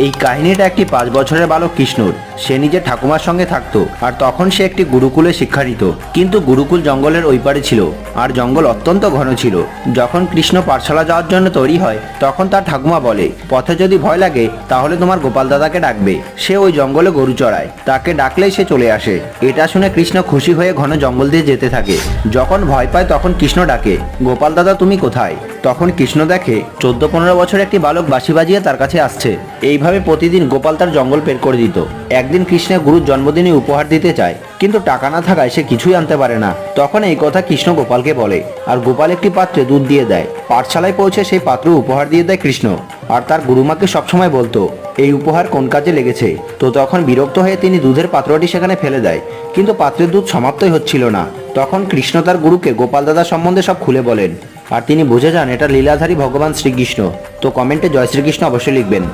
এই কাহিনীটা একটি 5 বছরের বালক কৃষ্ণর। সে নিজের ঠাকুমার সঙ্গে থাকতো, আর তখন সে একটি গুরুকুলে শিক্ষা নিত। কিন্তু গুরুকুল জঙ্গলের ওই পারে ছিল, আর জঙ্গল অত্যন্ত ঘন ছিল। যখন কৃষ্ণ পাঠশালা যাওয়ার জন্য তৈরি হয়, তখন তার ঠাকুমা বলে, পথে যদি ভয় লাগে তাহলে তোমার গোপাল দাদাকে ডাকবে। সে ওই জঙ্গলে গরু চড়ায়, তাকে ডাকলেই সে চলে আসে। এটা শুনে কৃষ্ণ খুশি হয়ে ঘন জঙ্গল দিয়ে যেতে থাকে। যখন ভয় পায় তখন কৃষ্ণ ডাকে, গোপাল দাদা তুমি কোথায়? তখন কৃষ্ণ দেখে 14-15 বছর একটি বালক বাঁশি বাজিয়ে তার কাছে আসছে। এইভাবে প্রতিদিন গোপাল তার জঙ্গল বের করে দিত। একদিন কৃষ্ণ গুরুর জন্মদিনে উপহার দিতে চায়, কিন্তু টাকা না থাকায় সে কিছুই আনতে পারে না। তখন এই কথা কৃষ্ণ গোপালকে বলে, আর গোপাল একটি পাত্রে দুধ দিয়ে দেয়। পাঠশালায় পৌঁছে সেই পাত্র উপহার দিয়ে দেয় কৃষ্ণ। আর তার গুরুমাকে সবসময় বলতো এই উপহার কোন কাজে লেগেছে। তো তখন বিরক্ত হয়ে তিনি দুধের পাত্রটি সেখানে ফেলে দেয়, কিন্তু পাত্রের দুধ সমাপ্তই হচ্ছিল না। তখন কৃষ্ণ তার গুরুকে গোপাল দাদা সম্বন্ধে সব খুলে বলেন, আর তিনি বুঝে যান এটা লীলাধারী ভগবান শ্রীকৃষ্ণ। তো কমেন্টে জয় শ্রীকৃষ্ণ অবশ্যই লিখবেন।